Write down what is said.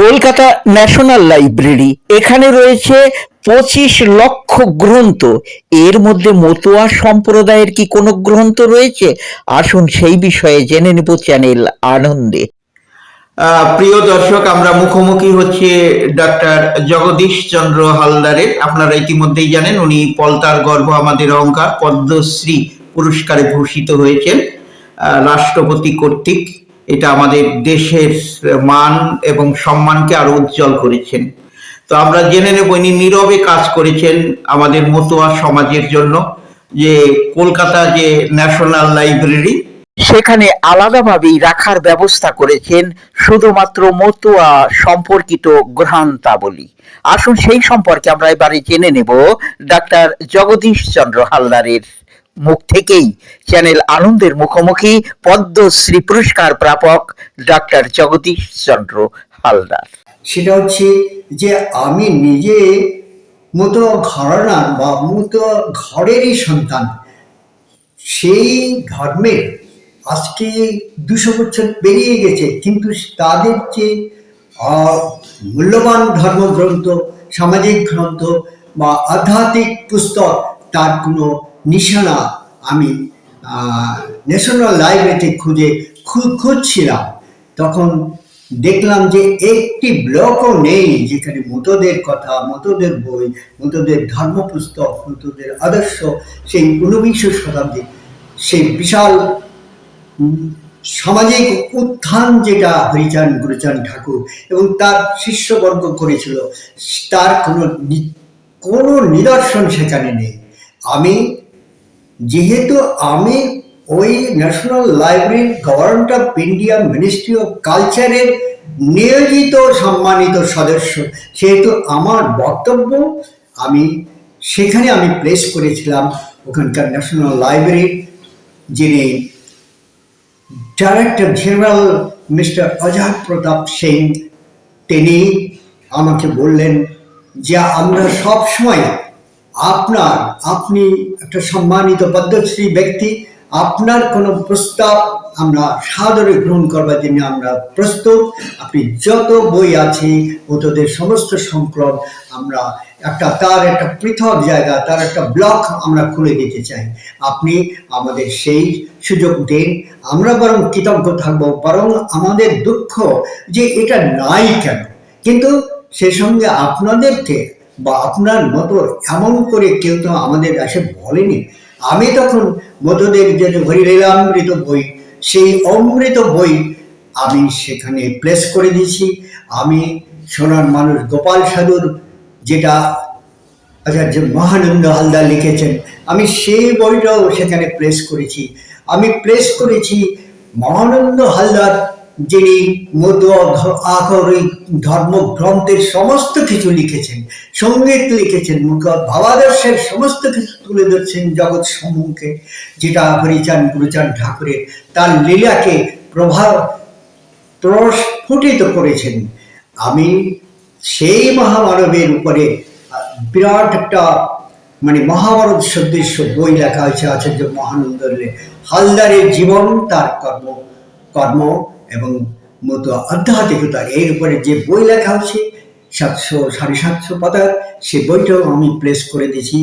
Kolkata national library, এখানে রয়েছে 25 লক্ষ গ্রন্থ। এর মধ্যে মতুয়া সম্প্রদায়ের কি কোনো গ্রন্থ রয়েছে? আসুন সেই বিষয়ে জেনে নেব চ্যানেল আনন্দে। প্রিয় দর্শক, আমরা মুখোমুখি হচ্ছে ডক্টর জগদীশ চন্দ্র হালদারের। আপনারা ইতিমধ্যেই জানেন উনি পলতার গর্ভ আমাদের অহংকার পদ্মশ্রী পুরস্কারে ভূষিত হয়েছেন রাষ্ট্রপতি কর্তৃক। এটা আমাদের দেশের মান এবং সম্মানকে আরো উজ্জ্বল করেছেন। তো আমরা জেনে নেব ইনি নীরবে কাজ করেছেন আমাদের মতুয়া সমাজের জন্য। যে কলকাতা যে ন্যাশনাল লাইব্রেরি, সেখানে আলাদাভাবেই রাখার ব্যবস্থা করেছেন শুধুমাত্র মতুয়া সম্পর্কিত গ্রন্থাবলী। আসুন সেই সম্পর্কে আমরা এবারে জেনে নেব ডাক্তার জগদীশ চন্দ্র হালদারের মুখ থেকেই। চ্যানেল আনন্দের মুখোমুখি পদ্মশ্রী পুরস্কার প্রাপক ডাক্তার জগদীশ চন্দ্র হালদার। সেটা হচ্ছে যে আমি নিজে মতো ঘরানার বা মতো ঘরেরই সন্তান। সেই ধর্মের আজকে 200 বছর পেরিয়ে গেছে, কিন্তু তাদের যে মূল্যবান ধর্মগ্রন্থ, সামাজিক গ্রন্থ বা আধ্যাত্মিক পুস্তক, তার কোনো নিশানা আমি ন্যাশনাল লাইব্রেরিতে খুঁজছিলাম। তখন দেখলাম যে একটি ব্লকও নেই যেখানে মতদের কথা, মতদের বই, মতদের ধর্মপুস্তক, মতদের আদর্শ, সেই 19 শতাব্দী সেই বিশাল সামাজিক উত্থান যেটা হরিচাঁদ গুরুচাঁদ ঠাকুর এবং তার শিষ্যবর্গ করেছিল, তার কোনো নিদর্শন সেখানে নেই। যেহেতু আমি ওই ন্যাশনাল লাইব্রেরির government of India ministry of কালচারের নিয়োজিত সম্মানিত সদস্য, সেহেতু আমার বক্তব্য সেখানে আমি প্লেস করেছিলাম ওখানকার ন্যাশনাল লাইব্রেরির যিনি director general mister Ajay Pratap Singh. তিনি আমাকে বললেন যে আমরা সব সময় আপনি একটা সম্মানিত পদ্মশ্রী ব্যক্তি, আপনার কোনো প্রস্তাব আমরা সাদরে গ্রহণ করবার জন্য আমরা প্রস্তুত। আপনি যত বই আছে ওদের সমস্ত সংকলন আমরা তার একটা পৃথক জায়গা, তার একটা ব্লক আমরা খুলে দিতে চাই। আপনি আমাদের সেই সুযোগ দিন, আমরা বরং কৃতজ্ঞ থাকবো। বরং আমাদের দুঃখ যে এটা নাই কেন, কিন্তু সে সঙ্গে আপনাদেরকে বা আপনার মতো এমন করে কেউ তো আমাদের এসে বলেনি। আমি তখন মতদের যে হরিলীলামৃত বই, সেই অমৃত বই আমি সেখানে প্লেস করে দিয়েছি। আমি সোনার মানুষ গোপাল সাধুর যেটা আচার্য মহানন্দ হালদার লিখেছেন, আমি সেই বইটাও সেখানে প্লেস করেছি। আমি প্লেস করেছি মহানন্দ হালদার যিনি মতুয়া ধর্মগ্রন্থের সমস্ত কিছু লিখেছেন, সঙ্গীত লিখেছেন, ভাবাদর্শের সমস্ত কিছু তুলে ধরছেন জগৎ সম্মুখে, যেটা হরিচাঁদ গুরুচাঁদ ঠাকুরের তার লীলাকে প্রস্ফুটিত করেছেন। আমি সেই মহামানবের উপরে বিরাট একটা মহাভারত সদৃশ্য বই লেখা হয়েছে আচার্য মহানন্দ হালদারের জীবন, তার কর্ম এবং মতো আধ্যাত্মিকতা, এর উপরে যে বই লেখা হচ্ছে 700-750 পাতার, সে বইটাও আমি প্লেস করে দিয়েছি।